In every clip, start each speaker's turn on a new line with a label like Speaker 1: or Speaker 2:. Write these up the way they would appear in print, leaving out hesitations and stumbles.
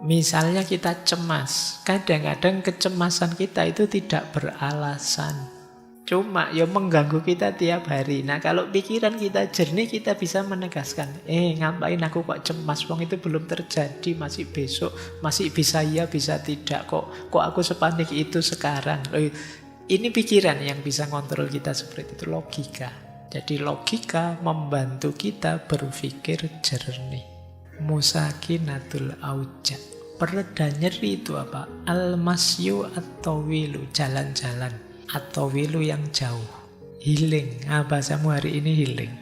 Speaker 1: Misalnya kita cemas, kadang-kadang kecemasan kita itu tidak beralasan. Cuma ya mengganggu kita tiap hari. Nah kalau pikiran kita jernih, kita bisa menegaskan, ngapain aku kok cemas, wong itu belum terjadi, masih besok, masih bisa iya, bisa tidak, kok aku sepanik itu sekarang. Ini pikiran yang bisa ngontrol kita seperti itu, logika. Jadi logika membantu kita berpikir jernih. Musakinatul auja. Pereda nyeri itu apa? Al-masyu at-tawilu, jalan-jalan. At-tawilu yang jauh. Healing. Bahasamu hari ini healing.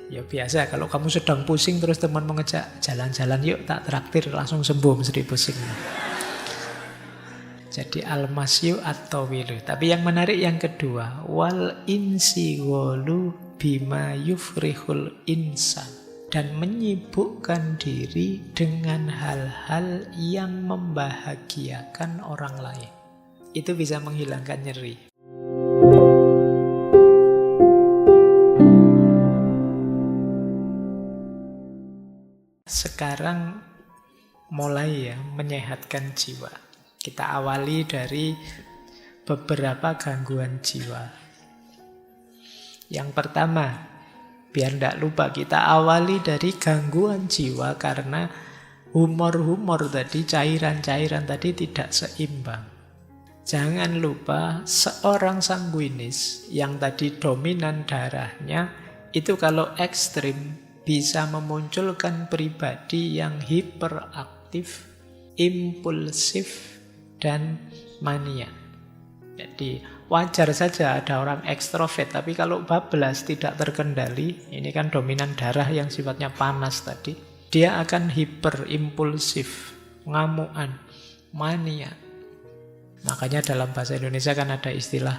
Speaker 1: Ya biasa, kalau kamu sedang pusing terus teman mengejak jalan-jalan yuk, tak traktir, langsung sembuh mesti pusingnya. Jadi al-masyu at-tawilu. Tapi yang menarik yang kedua, wal insighalu bima yufrihul insan. Dan menyibukkan diri dengan hal-hal yang membahagiakan orang lain. Itu bisa menghilangkan nyeri. Sekarang mulai menyehatkan jiwa. Kita awali dari beberapa gangguan jiwa. Yang pertama, biar tidak lupa, kita awali dari gangguan jiwa karena humor-humor tadi, cairan-cairan tadi tidak seimbang. Jangan lupa seorang sanguinis yang tadi dominan darahnya itu kalau ekstrim bisa memunculkan pribadi yang hiperaktif, impulsif, dan mania. Jadi wajar saja ada orang ekstrovert, tapi kalau bablas tidak terkendali, ini kan dominan darah yang sifatnya panas tadi, dia akan hiperimpulsif, ngamuan, mania. Makanya dalam bahasa Indonesia kan ada istilah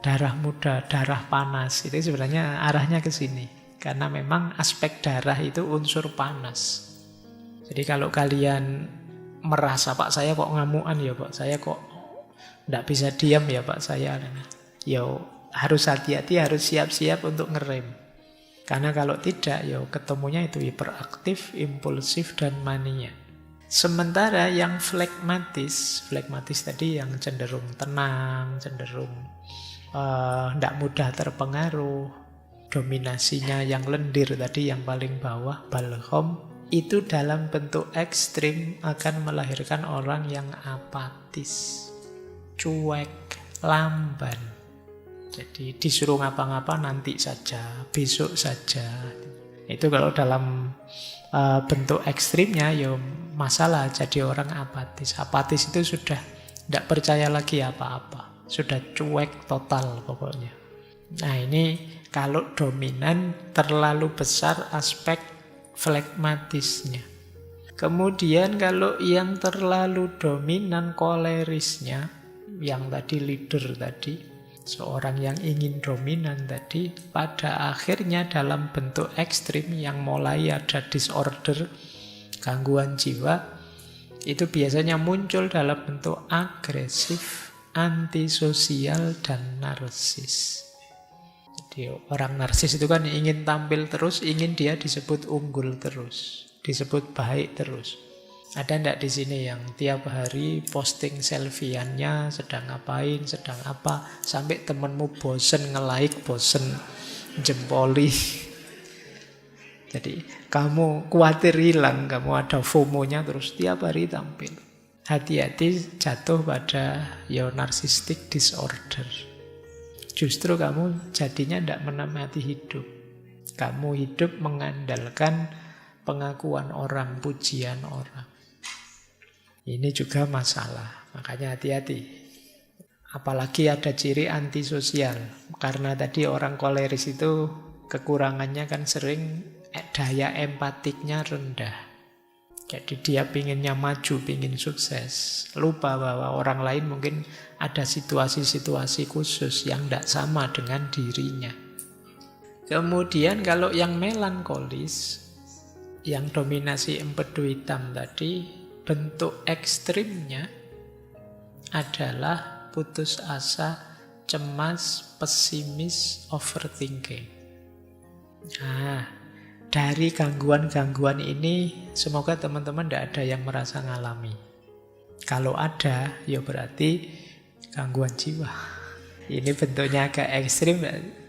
Speaker 1: darah muda, darah panas. Itu sebenarnya arahnya ke sini. Karena memang aspek darah itu unsur panas. Jadi kalau kalian merasa, Pak saya kok ngamuan ya Pak, saya kok tidak bisa diam ya Pak saya. Ya harus hati-hati, harus siap-siap untuk ngerem. Karena kalau tidak, ya ketemunya itu hiperaktif, impulsif, dan mania. Sementara yang flegmatis tadi yang cenderung tenang, cenderung tidak mudah terpengaruh, dominasinya yang lendir tadi, yang paling bawah, balhom, itu dalam bentuk ekstrim akan melahirkan orang yang apatis, cuek, lamban. Jadi disuruh ngapa-ngapa nanti saja, besok saja. Itu kalau dalam bentuk ekstrimnya ya masalah, jadi orang apatis. Apatis itu sudah tidak percaya lagi apa-apa, sudah cuek total pokoknya. Nah ini kalau dominan terlalu besar aspek flegmatisnya. Kemudian kalau yang terlalu dominan kolerisnya, yang tadi leader tadi, seorang yang ingin dominan tadi, pada akhirnya dalam bentuk ekstrim yang mulai ada disorder, gangguan jiwa, itu biasanya muncul dalam bentuk agresif, antisosial, dan narsis. Jadi orang narsis itu kan ingin tampil terus, ingin dia disebut unggul terus, disebut baik terus. Ada ndak di sini yang tiap hari posting selfie-annya sedang ngapain, sedang apa, sampai temenmu bosen nge-like, bosen jempoli. Jadi kamu khawatir hilang, kamu ada FOMO-nya terus tiap hari tampil. Hati-hati jatuh pada narcissistic disorder. Justru kamu jadinya ndak menikmati hidup. Kamu hidup mengandalkan pengakuan orang, pujian orang. Ini juga masalah, makanya hati-hati. Apalagi ada ciri antisosial. Karena tadi orang koleris itu kekurangannya kan sering daya empatiknya rendah. Jadi dia pinginnya maju, pingin sukses. Lupa bahwa orang lain mungkin ada situasi-situasi khusus yang tidak sama dengan dirinya. Kemudian kalau yang melankolis, yang dominasi empedu hitam tadi, bentuk ekstrimnya adalah putus asa, cemas, pesimis, overthinking. Nah, dari gangguan-gangguan ini semoga teman-teman tidak ada yang merasa ngalami. Kalau ada, ya berarti gangguan jiwa. Ini bentuknya agak ekstrim.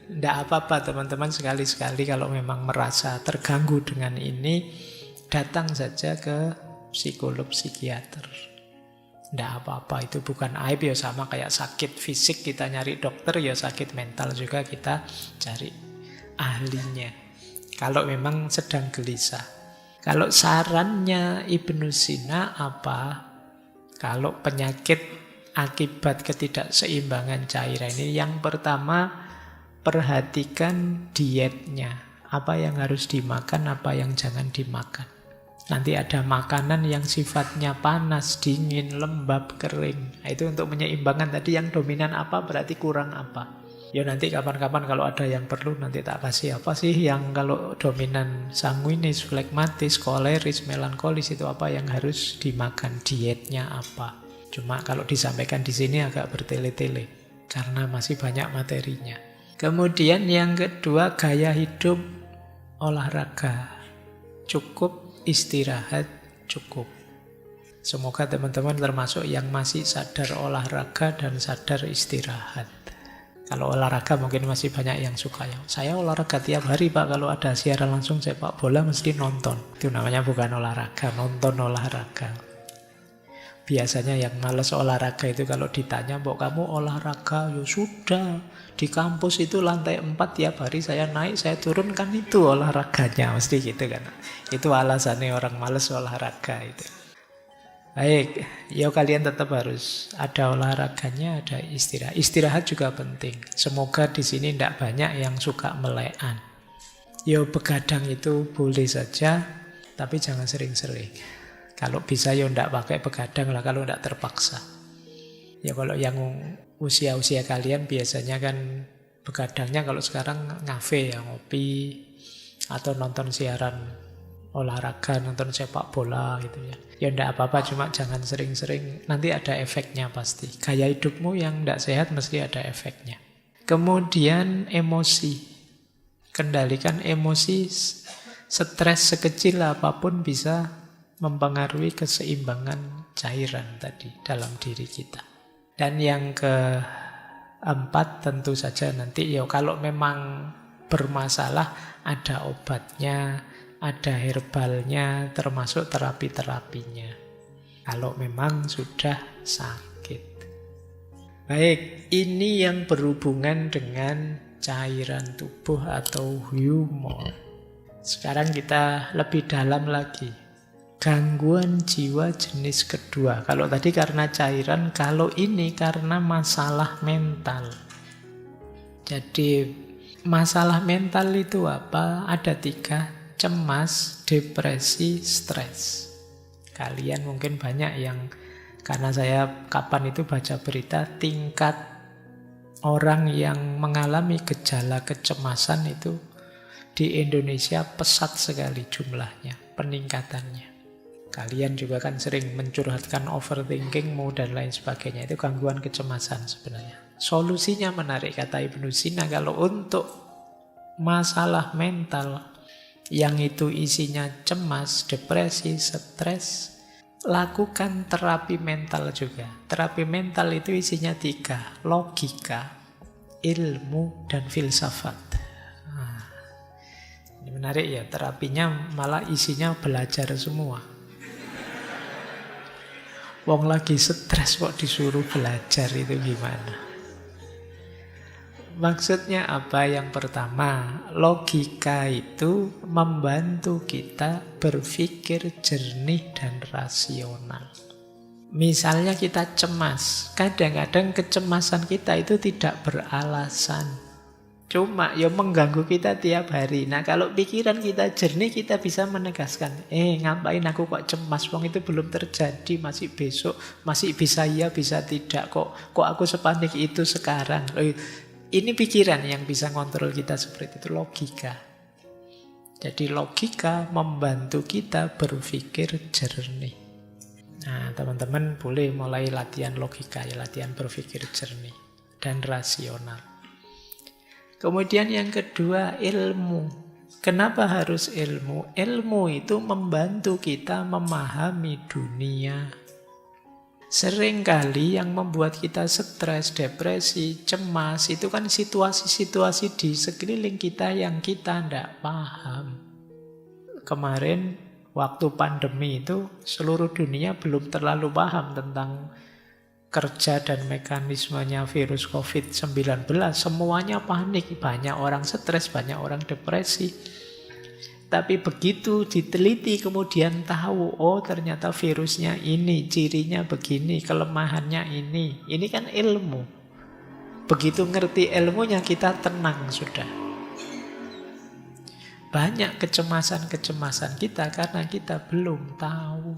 Speaker 1: Tidak apa-apa teman-teman, sekali-sekali kalau memang merasa terganggu dengan ini, datang saja ke psikolog, psikiater. Tidak apa-apa, itu bukan aib. Ya sama kayak sakit fisik kita nyari dokter, ya sakit mental juga kita cari ahlinya. Kalau memang sedang gelisah. Kalau sarannya Ibnu Sina apa? Kalau penyakit akibat ketidakseimbangan cairan ini, yang pertama perhatikan dietnya. Apa yang harus dimakan, apa yang jangan dimakan. Nanti ada makanan yang sifatnya panas, dingin, lembab, kering. Nah, itu untuk menyeimbangkan tadi yang dominan apa berarti kurang apa. Ya nanti kapan-kapan kalau ada yang perlu nanti tak kasih apa sih yang kalau dominan sanguinis, flegmatis, koleris, melankolis itu apa yang harus dimakan, dietnya apa. Cuma kalau disampaikan di sini agak bertele-tele karena masih banyak materinya. Kemudian yang kedua, gaya hidup olahraga. Cukup istirahat, cukup. Semoga teman-teman termasuk yang masih sadar olahraga dan sadar istirahat. Kalau olahraga mungkin masih banyak yang suka ya. Saya olahraga tiap hari Pak, kalau ada siaran langsung sepak bola mesti nonton. Itu namanya bukan olahraga, nonton olahraga. Biasanya yang males olahraga itu kalau ditanya, "Mbok kamu olahraga?" Ya sudah, di kampus itu lantai 4 tiap hari saya naik, saya turun, kan itu olahraganya. Mesti gitu kan. Itu alasannya orang males olahraga itu. Baik, ya kalian tetap harus ada olahraganya, ada istirahat. Istirahat juga penting. Semoga di sini tidak banyak yang suka melekan. Ya begadang itu boleh saja, tapi jangan sering-sering. Kalau bisa ya tidak pakai begadang lah, kalau tidak terpaksa. Ya kalau yang usia-usia kalian biasanya kan begadangnya kalau sekarang ngafe ya, ngopi, atau nonton siaran olahraga, nonton sepak bola gitu ya. Ya enggak apa-apa, cuma jangan sering-sering, nanti ada efeknya pasti. Gaya hidupmu yang enggak sehat mesti ada efeknya. Kemudian emosi. Kendalikan emosi, stres sekecil apapun bisa mempengaruhi keseimbangan cairan tadi dalam diri kita. Dan yang keempat tentu saja nanti ya kalau memang bermasalah ada obatnya, ada herbalnya, termasuk terapi-terapinya. Kalau memang sudah sakit. Baik, ini yang berhubungan dengan cairan tubuh atau humor. Sekarang kita lebih dalam lagi. Gangguan jiwa jenis kedua. Kalau tadi karena cairan, kalau ini karena masalah mental. Jadi masalah mental itu apa? Ada 3. Cemas, depresi, stres. Kalian mungkin banyak yang, karena saya kapan itu baca berita, tingkat orang yang mengalami gejala kecemasan itu di Indonesia pesat sekali jumlahnya, peningkatannya. Kalian juga kan sering mencurhatkan overthinkingmu dan lain sebagainya. Itu gangguan kecemasan sebenarnya. Solusinya menarik, kata Ibnu Sina, kalau untuk masalah mental yang itu isinya cemas, depresi, stres, lakukan terapi mental juga. Terapi mental itu isinya 3, logika, ilmu, dan filsafat. Nah, ini menarik ya, terapinya malah isinya belajar semua. Wong lagi stres kok disuruh belajar, itu gimana? Maksudnya apa? Yang pertama, logika itu membantu kita berpikir jernih dan rasional. Misalnya kita cemas, kadang-kadang kecemasan kita itu tidak beralasan. Cuma ya mengganggu kita tiap hari. Nah kalau pikiran kita jernih, kita bisa menegaskan, ngapain aku kok cemas, wong itu belum terjadi, masih besok, masih bisa ya, bisa tidak, kok aku sepanik itu sekarang. Ini pikiran yang bisa ngontrol kita seperti itu, logika. Jadi logika membantu kita berpikir jernih. Nah, teman-teman boleh mulai latihan logika, ya, latihan berpikir jernih dan rasional. Kemudian yang kedua, ilmu. Kenapa harus ilmu? Ilmu itu membantu kita memahami dunia. Seringkali yang membuat kita stres, depresi, cemas, itu kan situasi-situasi di sekeliling kita yang kita tidak paham. Kemarin waktu pandemi itu seluruh dunia belum terlalu paham tentang kerja dan mekanismenya virus COVID-19. Semuanya panik, banyak orang stres, banyak orang depresi. Tapi begitu diteliti kemudian tahu, oh ternyata virusnya ini, cirinya begini, kelemahannya ini. Ini kan ilmu. Begitu ngerti ilmunya kita tenang sudah. Banyak kecemasan-kecemasan kita karena kita belum tahu.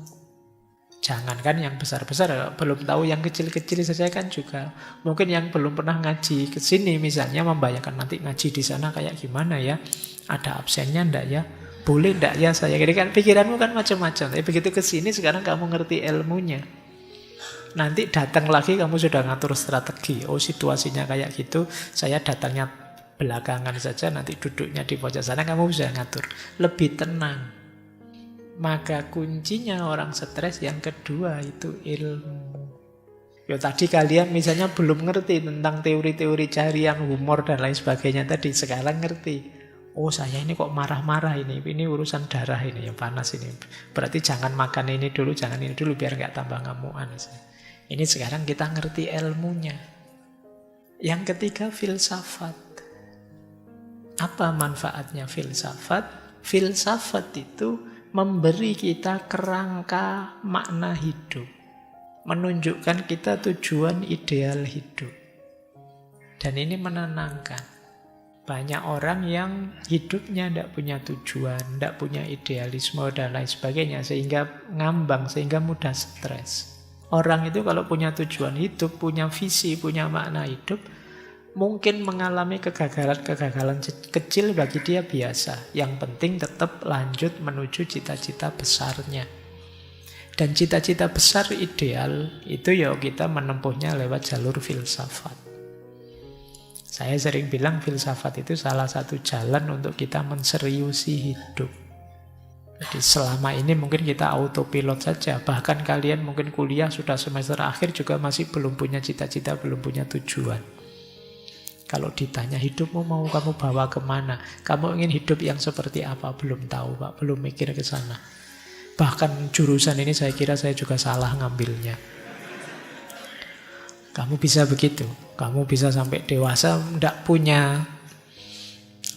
Speaker 1: Jangankan yang besar-besar, belum tahu yang kecil-kecil saja kan juga. Mungkin yang belum pernah ngaji ke sini misalnya membayangkan nanti ngaji di sana kayak gimana ya. Ada absennya enggak ya? Boleh enggak ya saya? Jadi kan pikiranmu kan macam-macam. Tapi begitu ke sini sekarang kamu ngerti ilmunya. Nanti datang lagi kamu sudah ngatur strategi. Oh situasinya kayak gitu, saya datangnya belakangan saja, nanti duduknya di pojok sana, kamu bisa ngatur. Lebih tenang. Maka kuncinya orang stres yang kedua itu ilmu. Ya tadi kalian misalnya belum ngerti tentang teori-teori carian humor dan lain sebagainya tadi, sekarang ngerti. Oh saya ini kok marah-marah ini urusan darah ini yang panas ini. Berarti jangan makan ini dulu, jangan ini dulu biar nggak tambah ngamuan. Ini sekarang kita ngerti ilmunya. Yang ketiga filsafat. Apa manfaatnya filsafat? Filsafat itu memberi kita kerangka makna hidup. Menunjukkan kita tujuan ideal hidup. Dan ini menenangkan. Banyak orang yang hidupnya tidak punya tujuan, tidak punya idealisme dan lain sebagainya. Sehingga ngambang, sehingga mudah stres. Orang itu kalau punya tujuan hidup, punya visi, punya makna hidup, mungkin mengalami kegagalan-kegagalan kecil bagi dia biasa. Yang penting tetap lanjut menuju cita-cita besarnya. Dan cita-cita besar ideal itu ya kita menempuhnya lewat jalur filsafat. Saya sering bilang filsafat itu salah satu jalan untuk kita menseriusi hidup. Jadi selama ini mungkin kita autopilot saja. Bahkan kalian mungkin kuliah sudah semester akhir juga masih belum punya cita-cita, belum punya tujuan. Kalau ditanya hidupmu mau kamu bawa kemana? Kamu ingin hidup yang seperti apa? Belum tahu Pak, belum mikir ke sana. Bahkan jurusan ini saya kira saya juga salah ngambilnya. Kamu bisa begitu. Kamu bisa sampai dewasa tidak punya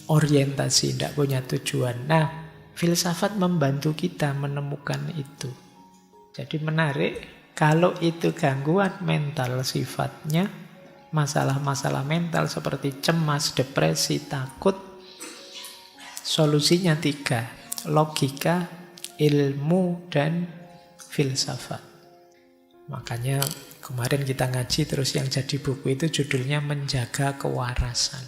Speaker 1: orientasi, tidak punya tujuan. Nah, filsafat membantu kita menemukan itu. Jadi menarik, kalau itu gangguan mental sifatnya, masalah-masalah mental seperti cemas, depresi, takut, solusinya 3. Logika, ilmu, dan filsafat. Makanya kemarin kita ngaji terus yang jadi buku itu judulnya Menjaga Kewarasan.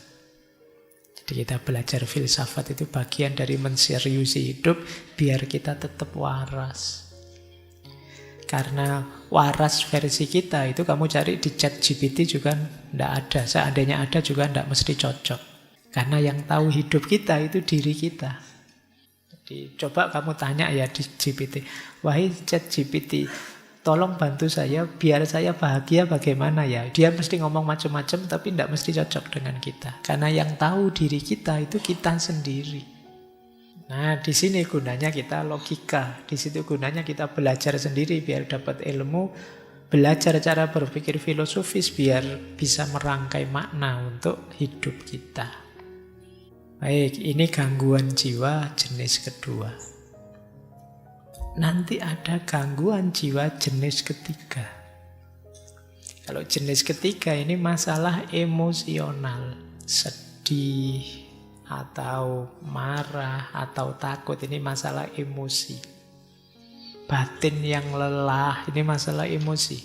Speaker 1: Jadi kita belajar filsafat itu bagian dari menseriusi hidup biar kita tetap waras. Karena waras versi kita itu kamu cari di ChatGPT juga tidak ada. Seandainya ada juga tidak mesti cocok. Karena yang tahu hidup kita itu diri kita. Jadi coba kamu tanya ya di GPT. Wahai ChatGPT, tolong bantu saya biar saya bahagia bagaimana ya. Dia mesti ngomong macam-macam tapi tidak mesti cocok dengan kita. Karena yang tahu diri kita itu kita sendiri. Nah, di sini gunanya kita logika. Di situ gunanya kita belajar sendiri biar dapat ilmu. Belajar cara berpikir filosofis biar bisa merangkai makna untuk hidup kita. Baik, ini gangguan jiwa jenis kedua. Nanti ada gangguan jiwa jenis ketiga. Kalau jenis ketiga ini masalah emosional, sedih, atau marah, atau takut, ini masalah emosi. Batin yang lelah, ini masalah emosi.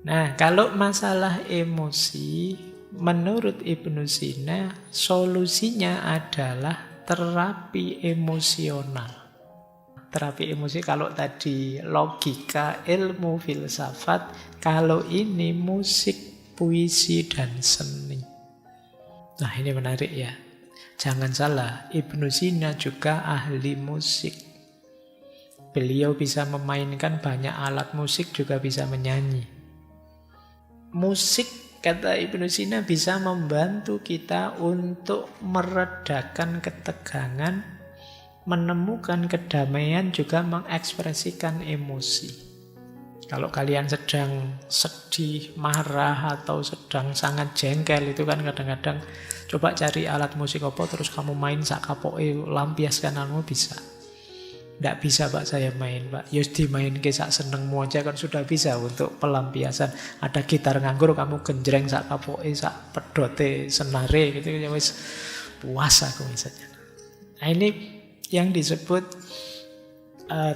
Speaker 1: Nah, kalau masalah emosi, menurut Ibnu Sina, solusinya adalah terapi emosional. Terapi emosi kalau tadi logika, ilmu, filsafat, kalau ini musik, puisi, dan seni. Nah ini menarik ya. Jangan salah, Ibnu Sina juga ahli musik. Beliau bisa memainkan banyak alat musik, juga bisa menyanyi. Musik, kata Ibnu Sina, bisa membantu kita untuk meredakan ketegangan, menemukan kedamaian, juga mengekspresikan emosi. Kalau kalian sedang sedih, marah, atau sedang sangat jengkel, itu kan kadang-kadang coba cari alat musik apa, terus kamu main sak kapoke, lampiaskan kamu bisa. Tidak bisa Pak saya main Pak, yus dimain ke sak senengmu aja kan sudah bisa untuk pelampiasan. Ada gitar nganggur, kamu genjreng sak kapoke, sak pedote, senare gitu ya wis puas aku misalnya. Nah ini yang disebut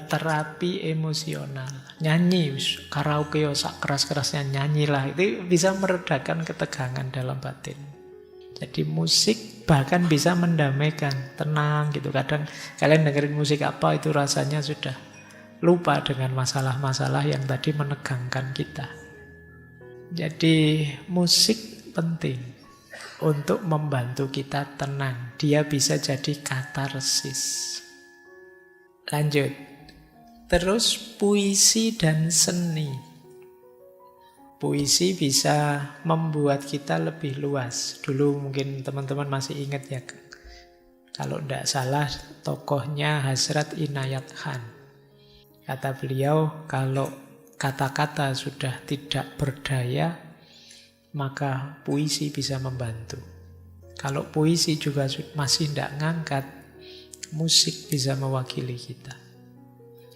Speaker 1: terapi emosional. Nyanyi, karaoke sak keras-kerasnya nyanyilah, itu bisa meredakan ketegangan dalam batin. Jadi musik bahkan bisa mendamaikan, tenang gitu. Kadang kalian dengerin musik apa itu rasanya sudah lupa dengan masalah-masalah yang tadi menegangkan kita. Jadi musik penting untuk membantu kita tenang. Dia bisa jadi katarsis. Lanjut. Terus puisi dan seni. Puisi bisa membuat kita lebih luas. Dulu mungkin teman-teman masih ingat ya, kalau tidak salah tokohnya Hasrat Inayat Khan. Kata beliau, kalau kata-kata sudah tidak berdaya, maka puisi bisa membantu. Kalau puisi juga masih tidak ngangkat, musik bisa mewakili kita.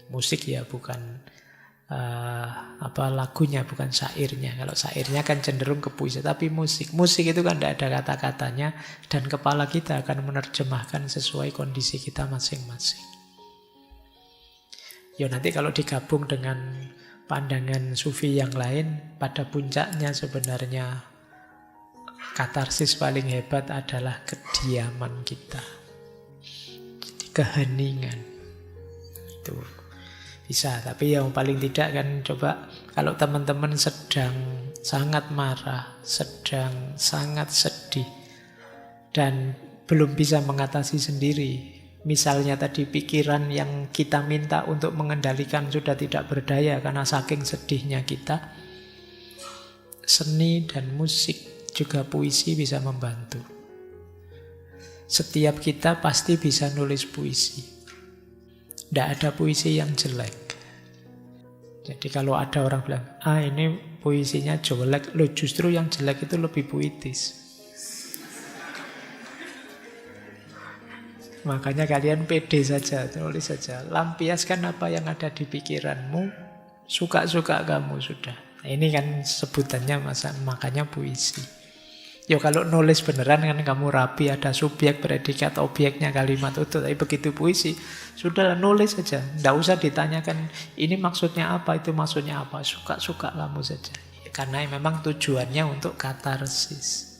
Speaker 1: Musik ya bukan lagunya, bukan syairnya. Kalau syairnya kan cenderung ke puisi, tapi musik itu kan tidak ada kata-katanya, dan kepala kita akan menerjemahkan sesuai kondisi kita masing-masing. Ya nanti kalau digabung dengan pandangan sufi yang lain, pada puncaknya sebenarnya katarsis paling hebat adalah kediaman kita. Jadi keheningan itu bisa, tapi yang paling tidak kan coba kalau teman-teman sedang sangat marah, sedang sangat sedih, dan belum bisa mengatasi sendiri. Misalnya tadi pikiran yang kita minta untuk mengendalikan sudah tidak berdaya karena saking sedihnya kita. Seni dan musik, juga puisi bisa membantu. Setiap kita pasti bisa nulis puisi. Tidak ada puisi yang jelek. Jadi kalau ada orang bilang, ini puisinya jelek, loh justru yang jelek itu lebih puitis. Makanya kalian pede saja, tulis saja. Lampiaskan apa yang ada di pikiranmu, suka-suka kamu sudah. Nah, ini kan sebutannya makanya puisi. Ya kalau nulis beneran kan kamu rapi, ada subjek, predikat, objeknya, kalimat utuh. Tapi begitu puisi, sudahlah nulis saja. Tidak usah ditanyakan ini maksudnya apa, itu maksudnya apa. Suka-suka kamu saja. Karena memang tujuannya untuk katarsis.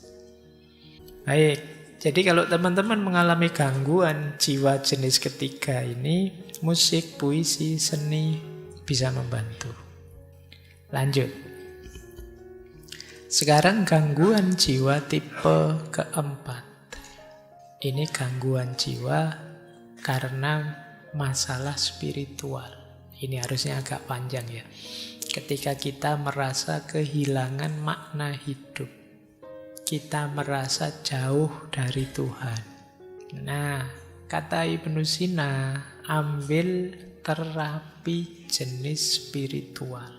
Speaker 1: Baik, jadi kalau teman-teman mengalami gangguan jiwa jenis ketiga ini, musik, puisi, seni bisa membantu. Lanjut. Sekarang gangguan jiwa tipe keempat. Ini gangguan jiwa karena masalah spiritual. Ini harusnya agak panjang ya. Ketika kita merasa kehilangan makna hidup, kita merasa jauh dari Tuhan. Nah, kata Ibnu Sina, ambil terapi jenis spiritual.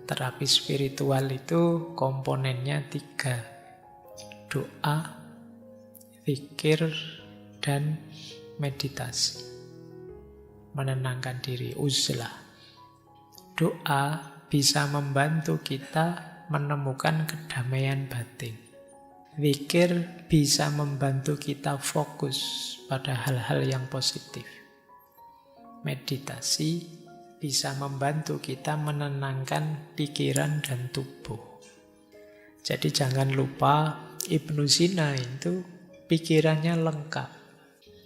Speaker 1: Terapi spiritual itu komponennya 3. Doa, zikir, dan meditasi. Menenangkan diri, uzlah. Doa bisa membantu kita menemukan kedamaian batin. Zikir bisa membantu kita fokus pada hal-hal yang positif. Meditasi bisa membantu kita menenangkan pikiran dan tubuh. Jadi jangan lupa Ibnu Sina itu pikirannya lengkap.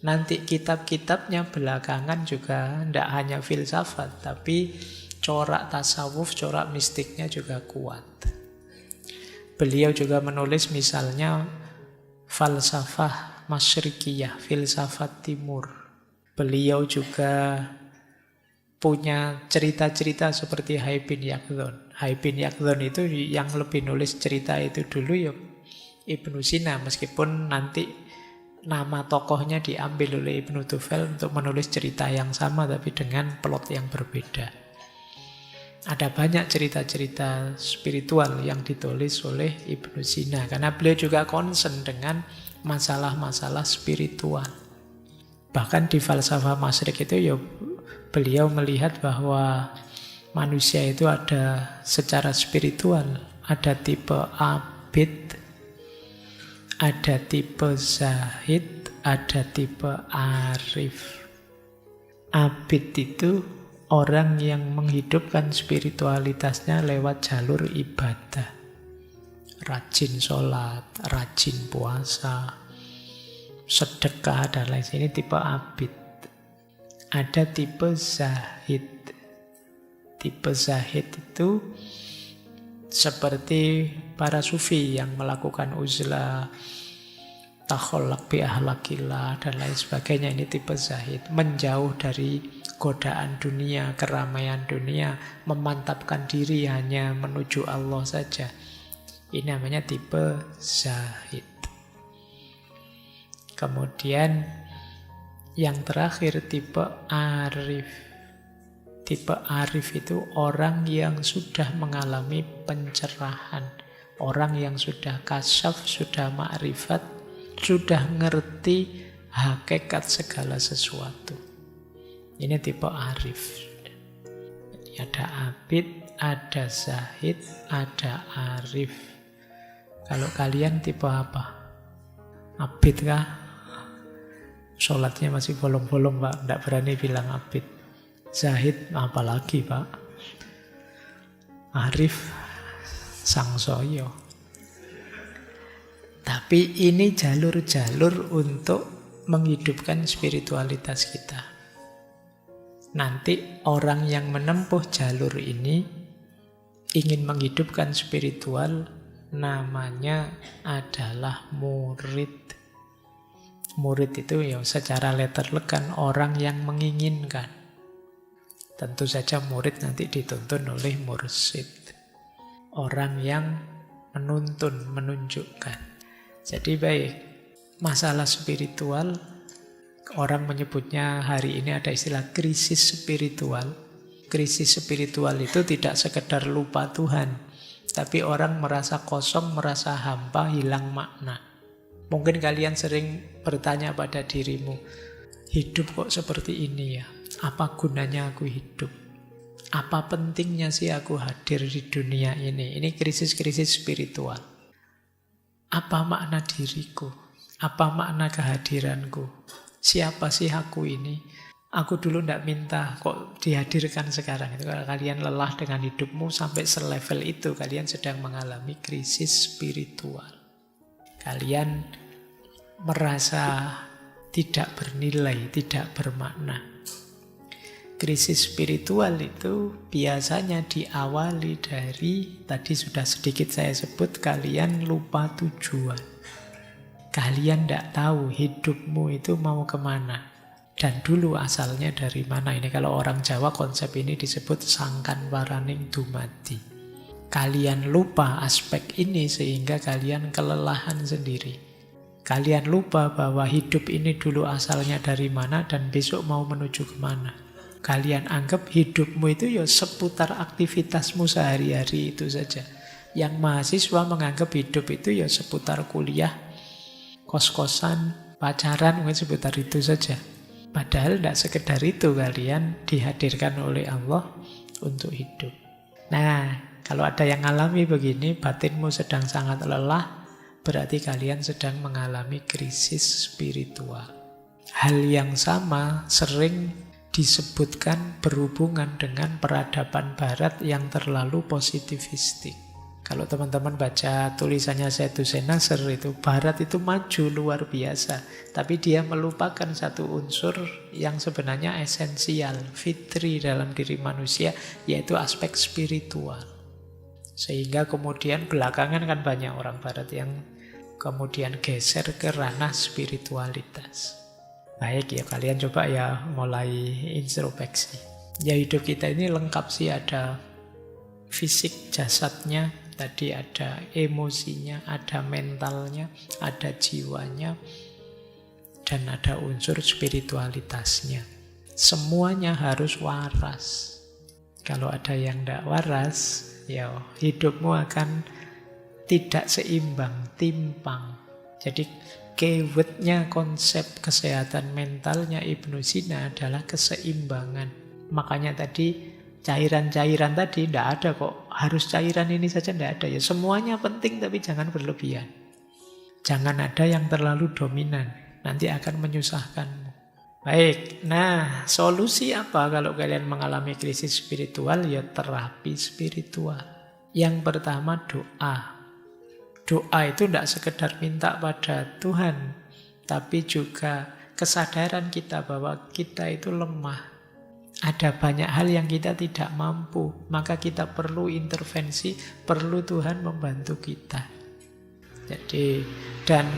Speaker 1: Nanti kitab-kitabnya belakangan juga tidak hanya filsafat, tapi corak tasawuf, corak mistiknya juga kuat. Beliau juga menulis misalnya falsafah masyrikiyah, filsafat timur. Beliau juga punya cerita-cerita seperti Hai bin Yaqdhan. Hai bin Yaqdhan itu yang lebih nulis cerita itu dulu ya Ibnu Sina, meskipun nanti nama tokohnya diambil oleh Ibnu Tufel untuk menulis cerita yang sama tapi dengan plot yang berbeda. Ada banyak cerita-cerita spiritual yang ditulis oleh Ibnu Sina karena beliau juga concern dengan masalah-masalah spiritual. Bahkan di falsafah Masyrik itu ya beliau melihat bahwa manusia itu ada secara spiritual, ada tipe abid, ada tipe zahid, ada tipe arif. Abid itu orang yang menghidupkan spiritualitasnya lewat jalur ibadah. Rajin sholat, rajin puasa, sedekah, dan lain sebagainya. Ini tipe abid. Ada tipe zahid. Tipe zahid itu seperti para sufi yang melakukan uzlah, takholak bi ahlakillah, dan lain sebagainya. Ini tipe zahid. Menjauh dari godaan dunia, keramaian dunia, memantapkan diri hanya menuju Allah saja. Ini namanya tipe zahid. Kemudian yang terakhir tipe arif. Tipe arif itu orang yang sudah mengalami pencerahan. Orang yang sudah kasyaf, sudah ma'rifat, sudah ngerti hakikat segala sesuatu. Ini tipe arif. Ada abid, ada zahid, ada arif. Kalau kalian tipe apa? Abid kah? Sholatnya masih bolong-bolong, Pak. Tidak berani bilang abid. Zahid, apalagi, Pak. Arif, sangsoyo. Tapi ini jalur-jalur untuk menghidupkan spiritualitas kita. Nanti orang yang menempuh jalur ini ingin menghidupkan spiritual, namanya adalah murid. Murid itu ya secara letterlek kan orang yang menginginkan. Tentu saja murid nanti dituntun oleh mursyid. Orang yang menuntun, menunjukkan. Jadi baik, masalah spiritual, orang menyebutnya hari ini ada istilah krisis spiritual. Krisis spiritual itu tidak sekedar lupa Tuhan, tapi orang merasa kosong, merasa hampa, hilang makna. Mungkin kalian sering bertanya pada dirimu, hidup kok seperti ini ya? Apa gunanya aku hidup? Apa pentingnya sih aku hadir di dunia ini? Ini krisis-krisis spiritual. Apa makna diriku? Apa makna kehadiranku? Siapa sih aku ini? Aku dulu tidak minta kok dihadirkan sekarang. Itu kalau kalian lelah dengan hidupmu sampai selevel itu, kalian sedang mengalami krisis spiritual. Kalian merasa tidak bernilai, tidak bermakna. Krisis spiritual itu biasanya diawali dari, tadi sudah sedikit saya sebut, kalian lupa tujuan. Kalian tidak tahu hidupmu itu mau kemana. Dan dulu asalnya dari mana. Ini kalau orang Jawa konsep ini disebut sangkan waraning dumadi. Kalian lupa aspek ini sehingga kalian kelelahan sendiri. Kalian lupa bahwa hidup ini dulu asalnya dari mana dan besok mau menuju kemana. Kalian anggap hidupmu itu ya seputar aktivitasmu sehari-hari itu saja. Yang mahasiswa menganggap hidup itu ya seputar kuliah, kos-kosan, pacaran, mungkin seputar itu saja. Padahal tidak sekedar itu kalian dihadirkan oleh Allah untuk hidup. Nah, kalau ada yang alami begini, batinmu sedang sangat lelah, berarti kalian sedang mengalami krisis spiritual. Hal yang sama sering disebutkan berhubungan dengan peradaban barat yang terlalu positivistik. Kalau teman-teman baca tulisannya Saidusen Nasr itu, barat itu maju luar biasa, tapi dia melupakan satu unsur yang sebenarnya esensial, fitri dalam diri manusia, yaitu aspek spiritual. Sehingga kemudian belakangan kan banyak orang barat yang kemudian geser ke ranah spiritualitas. Baik ya, kalian coba ya mulai introspeksi. Ya hidup kita ini lengkap sih, ada fisik jasadnya, tadi ada emosinya, ada mentalnya, ada jiwanya, dan ada unsur spiritualitasnya. Semuanya harus waras. Kalau ada yang tidak waras, ya hidupmu akan tidak seimbang, timpang. Jadi keywordnya konsep kesehatan mentalnya Ibnu Sina adalah keseimbangan. Makanya tadi cairan-cairan tadi tidak ada kok. Harus cairan ini saja tidak ada. Ya semuanya penting tapi jangan berlebihan. Jangan ada yang terlalu dominan. Nanti akan menyusahkanmu. Baik, nah solusi apa kalau kalian mengalami krisis spiritual? Ya terapi spiritual. Yang pertama doa. Doa itu tidak sekedar minta pada Tuhan, tapi juga kesadaran kita bahwa kita itu lemah. Ada banyak hal yang kita tidak mampu, maka kita perlu intervensi, perlu Tuhan membantu kita. Jadi, dan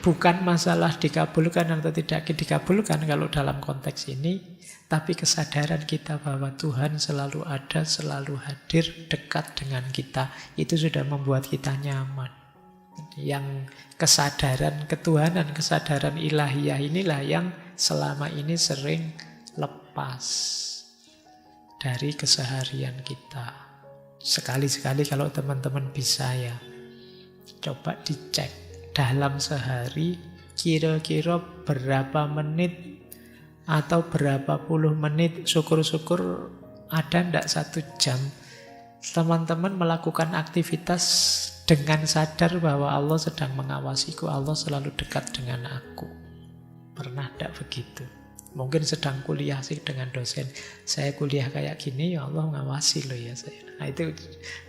Speaker 1: bukan masalah dikabulkan atau tidak dikabulkan kalau dalam konteks ini, tapi kesadaran kita bahwa Tuhan selalu ada, selalu hadir, dekat dengan kita, itu sudah membuat kita nyaman. Yang kesadaran ketuhanan, kesadaran ilahiyah inilah yang selama ini sering lepas dari keseharian kita. Sekali-sekali kalau teman-teman bisa ya, coba dicek dalam sehari kira-kira berapa menit atau berapa puluh menit, syukur-syukur ada ndak 1 jam teman-teman melakukan aktivitas dengan sadar bahwa Allah sedang mengawasiku, Allah selalu dekat dengan aku. Pernah ndak begitu? Mungkin sedang kuliah sih dengan dosen, saya kuliah kayak gini, ya Allah ngawasi loh ya saya. Nah itu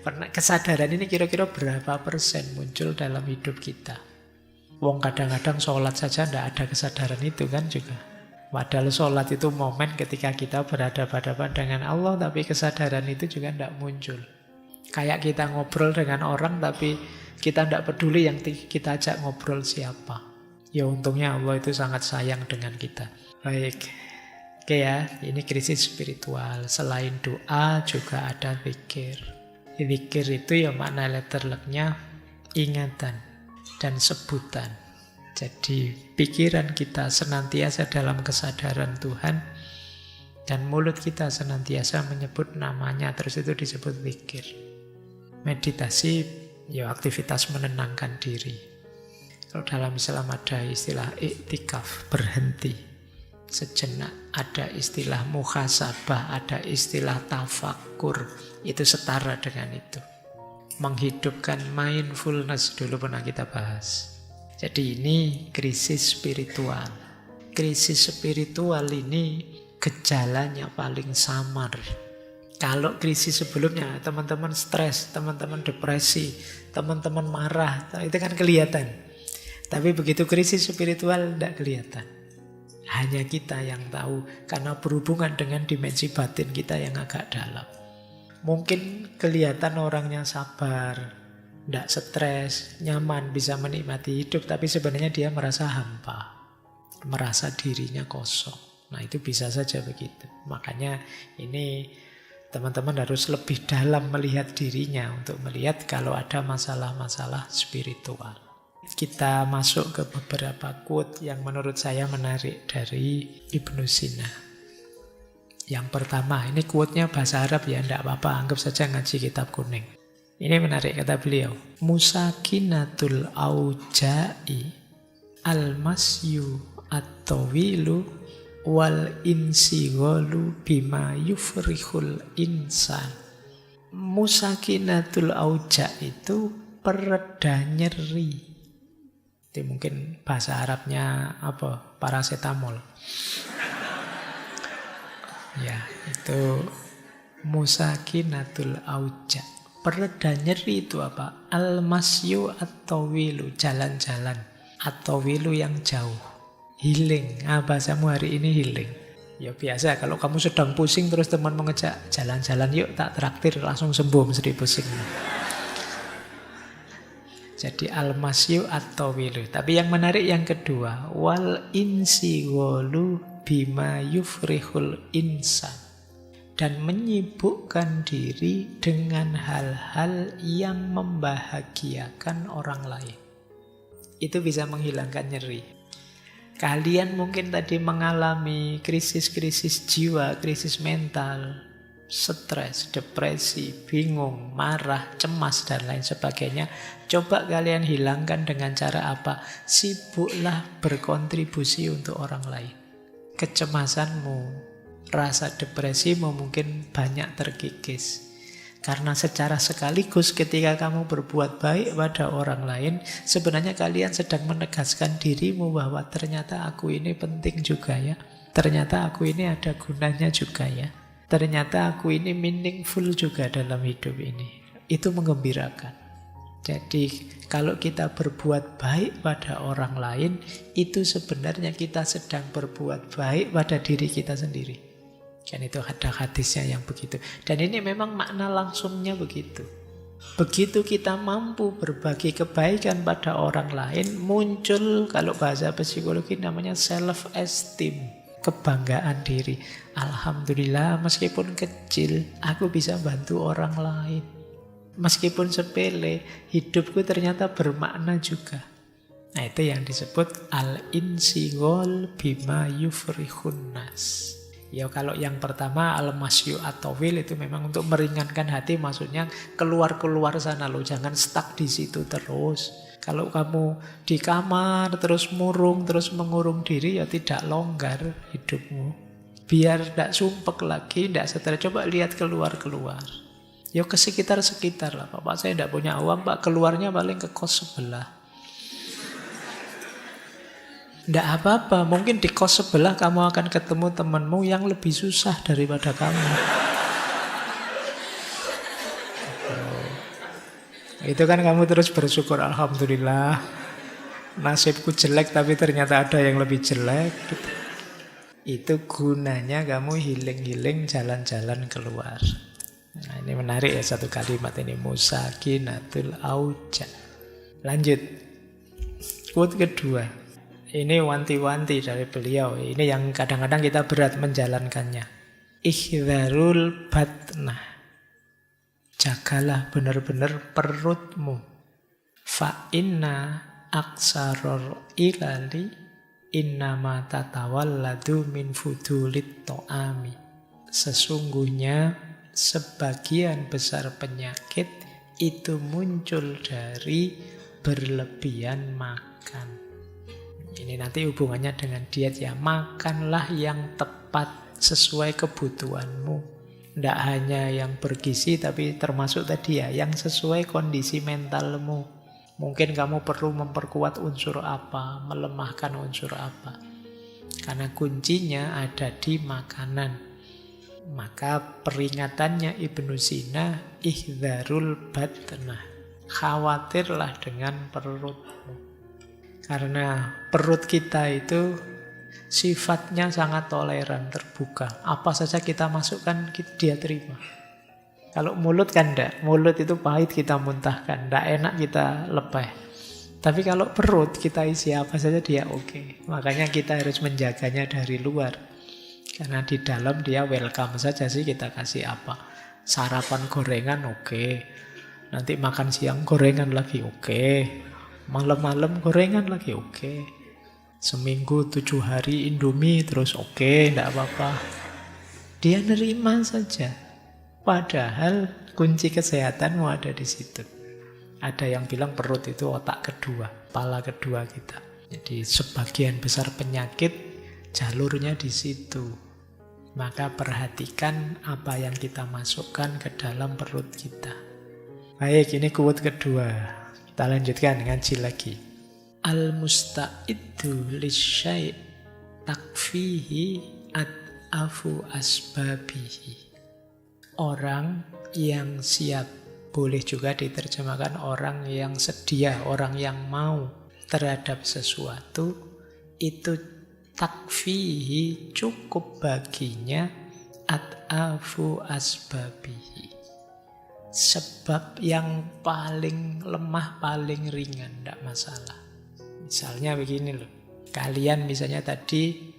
Speaker 1: pernah, kesadaran ini kira-kira berapa persen muncul dalam hidup kita? Wong kadang-kadang sholat saja ndak ada kesadaran itu kan juga. Padahal sholat itu momen ketika kita berhadapan-hadapan dengan Allah, tapi kesadaran itu juga ndak muncul. Kayak kita ngobrol dengan orang, tapi kita ndak peduli yang kita ajak ngobrol siapa. Ya untungnya Allah itu sangat sayang dengan kita. Baik, oke ya, ini krisis spiritual. Selain doa juga ada zikir. Zikir itu ya makna letterleknya ingatan dan sebutan. Jadi pikiran kita senantiasa dalam kesadaran Tuhan dan mulut kita senantiasa menyebut namanya, terus itu disebut zikir. Meditasi ya aktivitas menenangkan diri. Kalau dalam Islam ada istilah iktikaf, berhenti sejenak, ada istilah muhasabah, ada istilah tafakur, itu setara dengan itu. Menghidupkan mindfulness dulu pernah kita bahas. Jadi ini krisis spiritual. Krisis spiritual ini gejalanya paling samar. Kalau krisis sebelumnya teman-teman stres, teman-teman depresi, teman-teman marah, itu kan kelihatan. Tapi begitu krisis spiritual tidak kelihatan. Hanya kita yang tahu, karena berhubungan dengan dimensi batin kita yang agak dalam. Mungkin kelihatan orangnya sabar, tidak stres, nyaman, bisa menikmati hidup, tapi sebenarnya dia merasa hampa, merasa dirinya kosong. Nah itu bisa saja begitu. Makanya ini teman-teman harus lebih dalam melihat dirinya untuk melihat kalau ada masalah-masalah spiritual. Kita masuk ke beberapa quote yang menurut saya menarik dari Ibnu Sina. Yang pertama, ini quote-nya bahasa Arab ya, tidak apa-apa, anggap saja ngaji kitab kuning. Ini menarik, kata beliau. Musakinatul auja'i al-masyu at-tawilu wal insighalu bima yufrihul insan. Musakinatul auja' itu pereda nyeri. Itu mungkin bahasa Arabnya apa? Paracetamol. Ya, itu musakinatul auja. Pereda nyeri itu apa? Al-masyu at-tawilu, jalan-jalan. At-tawilu yang jauh. Healing. Bahasamu hari ini healing. Ya biasa, kalau kamu sedang pusing terus teman mengejak jalan-jalan yuk tak traktir, langsung sembuh mesti pusing. Jadi al-masyu at-tawilu. Tapi yang menarik yang kedua, wal insighalu bima yufrihul insan. Dan menyibukkan diri dengan hal-hal yang membahagiakan orang lain. Itu bisa menghilangkan nyeri. Kalian mungkin tadi mengalami krisis-krisis jiwa, krisis mental, stres, depresi, bingung, marah, cemas, dan lain sebagainya. Coba kalian hilangkan dengan cara apa? Sibuklah berkontribusi untuk orang lain. Kecemasanmu, rasa depresimu mungkin banyak terkikis. Karena secara sekaligus ketika kamu berbuat baik pada orang lain, sebenarnya kalian sedang menegaskan dirimu bahwa ternyata aku ini penting juga ya. Ternyata aku ini ada gunanya juga ya. Ternyata aku ini meaningful juga dalam hidup ini. Itu menggembirakan. Jadi kalau kita berbuat baik pada orang lain, itu sebenarnya kita sedang berbuat baik pada diri kita sendiri. Kan itu ada hadisnya yang begitu. Dan ini memang makna langsungnya begitu. Begitu kita mampu berbagi kebaikan pada orang lain, muncul kalau bahasa psikologi namanya self-esteem, kebanggaan diri. Alhamdulillah meskipun kecil, aku bisa bantu orang lain. Meskipun sepele, hidupku ternyata bermakna juga. Nah itu yang disebut al-insigol bima yufrihun nas. Ya kalau yang pertama al-masyu at-tawil itu memang untuk meringankan hati, maksudnya keluar-keluar sana loh, jangan stuck di situ terus. Kalau kamu di kamar terus murung, terus mengurung diri, ya tidak longgar hidupmu. Biar tidak sumpek lagi, tidak stres, coba lihat keluar-keluar. Ya ke sekitar-sekitar lah, Pak saya tidak punya uang, Pak keluarnya paling ke kos sebelah. Tidak apa-apa, mungkin di kos sebelah kamu akan ketemu temanmu yang lebih susah daripada kamu. Itu kan kamu terus bersyukur, alhamdulillah. Nasibku jelek tapi ternyata ada yang lebih jelek. Itu gunanya kamu healing-healing, jalan-jalan keluar. Nah, ini menarik ya satu kalimat ini, musakinatul auja. Lanjut. Quote kedua. Ini wanti-wanti dari beliau. Ini yang kadang-kadang kita berat menjalankannya. Ihdharul batnah. Jagalah benar-benar perutmu. Fa inna aksaror ilali innama tatawalladu min fudulit to'ami. Sesungguhnya sebagian besar penyakit itu muncul dari berlebihan makan. Ini nanti hubungannya dengan diet ya. Makanlah yang tepat sesuai kebutuhanmu. Tidak hanya yang bergizi, tapi termasuk tadi ya, yang sesuai kondisi mentalmu. Mungkin kamu perlu memperkuat unsur apa, melemahkan unsur apa. Karena kuncinya ada di makanan. Maka peringatannya Ibnu Sina, ihdharul batnah. Khawatirlah dengan perutmu. Karena perut kita itu sifatnya sangat toleran, terbuka. Apa saja kita masukkan, dia terima. Kalau mulut kan enggak. Mulut itu pahit kita muntahkan, enggak enak kita lepeh. Tapi kalau perut kita isi apa saja dia oke. Makanya kita harus menjaganya dari luar. Karena di dalam dia welcome saja sih kita kasih apa. Sarapan gorengan oke. Nanti makan siang gorengan lagi oke. Malam-malam gorengan lagi oke. Seminggu 7 hari Indomie terus oke, tidak apa-apa. Dia nerima saja. Padahal kunci kesehatanmu ada di situ. Ada yang bilang perut itu otak kedua, kepala kedua kita. Jadi sebagian besar penyakit jalurnya di situ. Maka perhatikan apa yang kita masukkan ke dalam perut kita. Baik, ini quote kedua. Kita lanjutkan ngaji lagi. Al-musta'iddu lisyai' takfihi ad'afu asbabihi. Orang yang siap, boleh juga diterjemahkan orang yang sedia, orang yang mau terhadap sesuatu, itu takfihi cukup baginya ad'afu asbabihi. Sebab yang paling lemah, paling ringan, tidak masalah. Misalnya begini loh, kalian misalnya tadi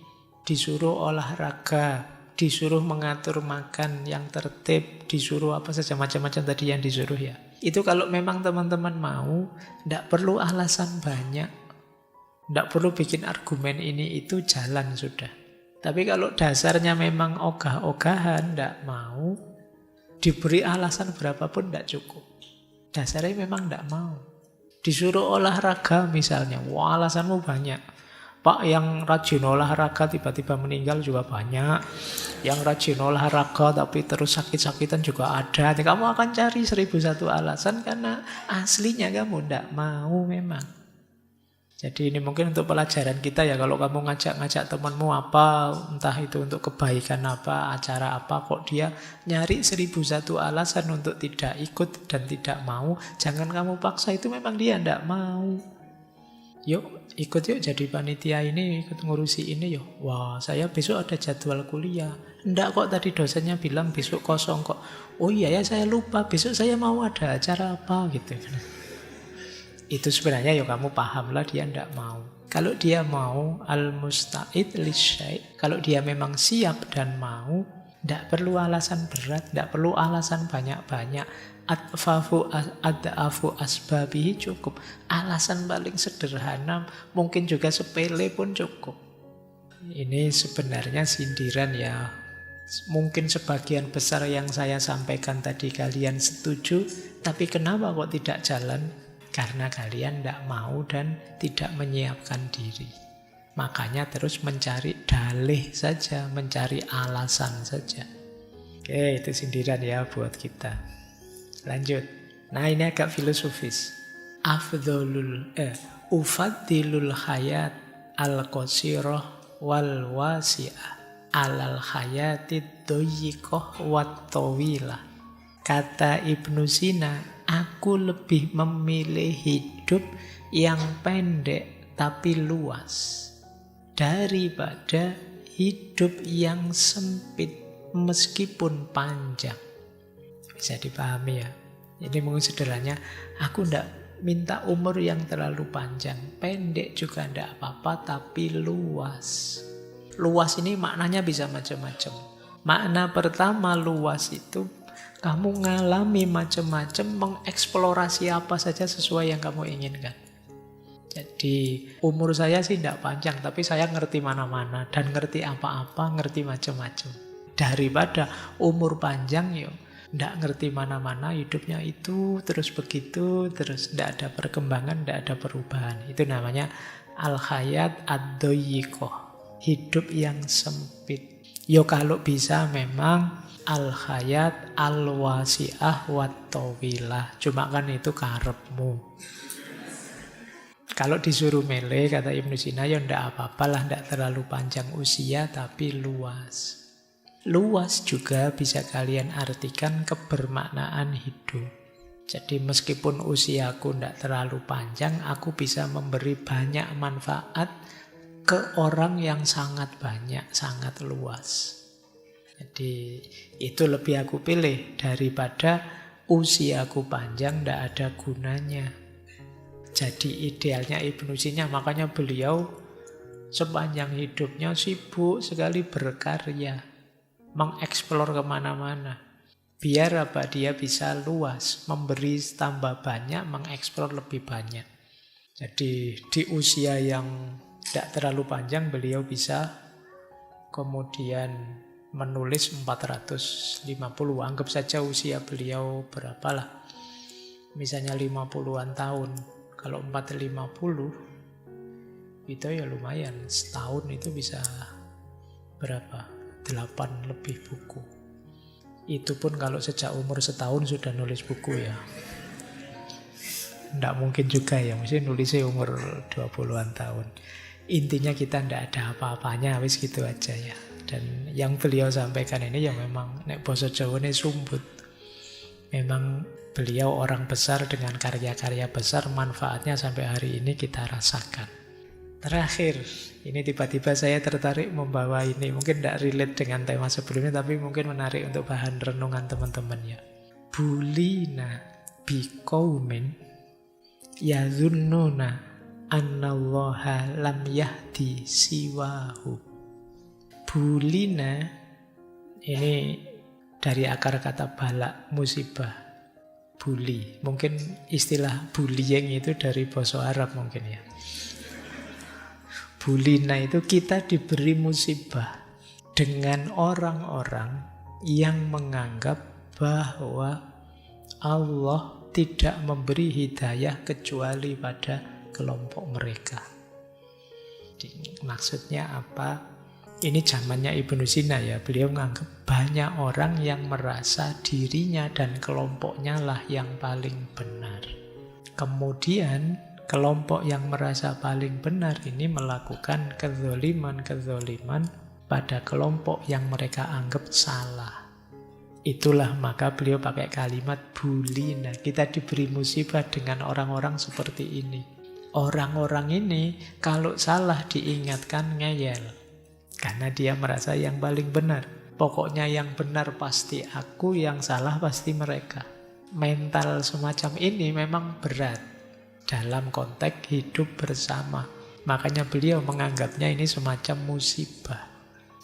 Speaker 1: disuruh olahraga, disuruh mengatur makan yang tertib, disuruh apa saja macam-macam tadi yang disuruh ya. Itu kalau memang teman-teman mau, tidak perlu alasan banyak, tidak perlu bikin argumen ini itu, jalan sudah. Tapi kalau dasarnya memang ogah-ogahan, tidak mau, diberi alasan berapapun tidak cukup. Dasarnya memang tidak mau. Disuruh olahraga misalnya, wah alasanmu banyak. Pak, yang rajin olahraga tiba-tiba meninggal juga banyak. Yang rajin olahraga tapi terus sakit-sakitan juga ada. Kamu akan cari 1001 alasan karena aslinya kamu tidak mau memang. Jadi ini mungkin untuk pelajaran kita ya. Kalau kamu ngajak-ngajak temanmu apa, entah itu untuk kebaikan apa, acara apa, kok dia nyari 1001 alasan untuk tidak ikut dan tidak mau, jangan kamu paksa, itu memang dia tidak mau. Yuk ikut yuk jadi panitia ini, ikut ngurusi ini yuk. Wah, saya besok ada jadwal kuliah. Enggak kok, tadi dosennya bilang besok kosong kok. Oh iya ya, saya lupa, besok saya mau ada acara apa gitu. Itu sebenarnya ya kamu pahamlah dia enggak mau. Kalau dia mau, al-musta'id lisyai', kalau dia memang siap dan mau, enggak perlu alasan berat, enggak perlu alasan banyak-banyak. Ad'afu asbabihi cukup. Alasan paling sederhana, mungkin juga sepele pun cukup. Ini sebenarnya sindiran ya. Mungkin sebagian besar yang saya sampaikan tadi kalian setuju, tapi kenapa kok tidak jalan? Karena kalian tidak mau dan tidak menyiapkan diri. Makanya terus mencari dalih saja, mencari alasan saja. Oke, itu sindiran ya buat kita. Lanjut. Nah, ini agak filosofis. Ufaddilul hayat al-qasirah wal wasi'ah alal hayatid doyikoh wat tawilah. Kata Ibnu Sina, aku lebih memilih hidup yang pendek tapi luas daripada hidup yang sempit meskipun panjang. Bisa dipahami ya. Ini mungkin sederhananya, aku tidak minta umur yang terlalu panjang, pendek juga tidak apa-apa, tapi luas. Luas ini maknanya bisa macam-macam. Makna pertama luas itu kamu ngalami macam-macam, mengeksplorasi apa saja sesuai yang kamu inginkan. Jadi umur saya sih tidak panjang, tapi saya ngerti mana-mana dan ngerti apa-apa, ngerti macam-macam. Daripada umur panjang yuk tidak ngerti mana-mana, hidupnya itu terus begitu, terus tidak ada perkembangan, tidak ada perubahan. Itu namanya al-hayat ad-doyikoh, hidup yang sempit. Yo kalau bisa memang al-hayat al-wasi'ah wat-tawilah. Cuma kan itu karepmu. Kalau disuruh milih, kata Ibnu Sina, ya tidak apa-apalah, tidak terlalu panjang usia, tapi luas. Luas juga bisa kalian artikan kebermaknaan hidup. Jadi meskipun usiaku tidak terlalu panjang, aku bisa memberi banyak manfaat ke orang yang sangat banyak, sangat luas. Jadi itu lebih aku pilih daripada usiaku panjang tidak ada gunanya. Jadi idealnya Ibnu Sina, makanya beliau sepanjang hidupnya sibuk sekali berkarya, mengeksplor kemana-mana. Biar apa? Dia bisa luas, memberi tambah banyak, mengeksplor lebih banyak. Jadi di usia yang tidak terlalu panjang, beliau bisa kemudian menulis 450. Anggap saja usia beliau berapalah. Misalnya 50-an tahun. Kalau 450, itu ya lumayan. Setahun itu bisa berapa? 8 lebih buku. Itu pun kalau sejak umur setahun sudah nulis buku ya. Nggak mungkin juga ya, mesti nulisnya umur 20-an tahun. Intinya kita nggak ada apa-apanya, wis gitu aja ya. Dan yang beliau sampaikan ini ya memang nek basa Jawa ini sumbut. Memang beliau orang besar dengan karya-karya besar, manfaatnya sampai hari ini kita rasakan. Terakhir, ini tiba-tiba saya tertarik membawa ini. Mungkin tidak relate dengan tema sebelumnya, tapi mungkin menarik untuk bahan renungan teman-teman ya. Bulina biqaumin yadhunnuna annallaha lam yahdi siwahu. Bulina ini dari akar kata bala, musibah. Bully. Mungkin istilah bullying itu dari bahasa Arab mungkin ya. Bulina itu kita diberi musibah dengan orang-orang yang menganggap bahwa Allah tidak memberi hidayah kecuali pada kelompok mereka. Maksudnya apa? Ini zamannya Ibnu Sina ya. Beliau menganggap banyak orang yang merasa dirinya dan kelompoknya lah yang paling benar. Kemudian kelompok yang merasa paling benar ini melakukan kezoliman pada kelompok yang mereka anggap salah. Itulah maka beliau pakai kalimat bulina. Kita diberi musibah dengan orang-orang seperti ini. Orang-orang ini kalau salah diingatkan ngeyel. Karena dia merasa yang paling benar. Pokoknya yang benar pasti aku, yang salah pasti mereka. Mental semacam ini memang berat dalam konteks hidup bersama. Makanya beliau menganggapnya ini semacam musibah.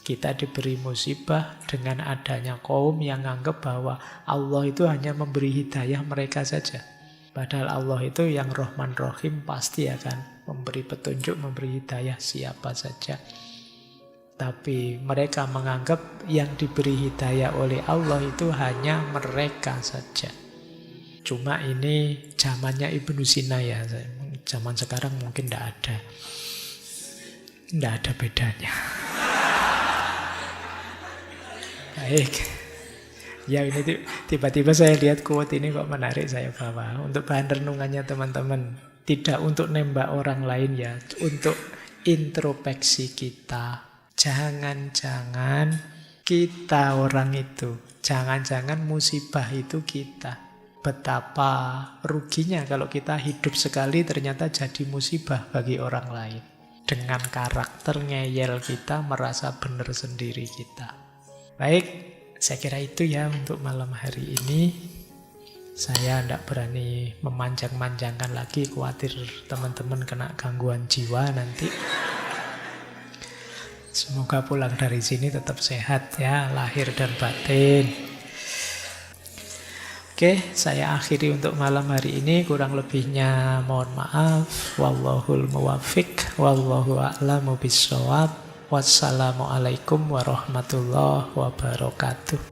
Speaker 1: Kita diberi musibah dengan adanya kaum yang anggap bahwa Allah itu hanya memberi hidayah mereka saja. Padahal Allah itu yang Rahman Rahim pasti akan memberi petunjuk, memberi hidayah siapa saja. Tapi mereka menganggap yang diberi hidayah oleh Allah itu hanya mereka saja. Cuma ini zamannya Ibnu Sina ya. Zaman sekarang mungkin tidak ada. Tidak ada bedanya. Baik. Ya ini tiba-tiba saya lihat quote ini kok menarik, saya bawa. Untuk bahan renungannya teman-teman. Tidak untuk nembak orang lain ya. Untuk introspeksi kita. Jangan-jangan kita orang itu. Jangan-jangan musibah itu kita. Betapa ruginya kalau kita hidup sekali ternyata jadi musibah bagi orang lain. Dengan karakter ngeyel kita, merasa benar sendiri kita. Baik, saya kira itu ya untuk malam hari ini. Saya tidak berani memanjang-manjangkan lagi, khawatir teman-teman kena gangguan jiwa nanti. Semoga pulang dari sini tetap sehat ya, lahir dan batin. Oke, saya akhiri untuk malam hari ini. Kurang lebihnya mohon maaf. Wallahul muwaffiq, wallahu a'lamu bissawab. Wassalamualaikum warahmatullahi wabarakatuh.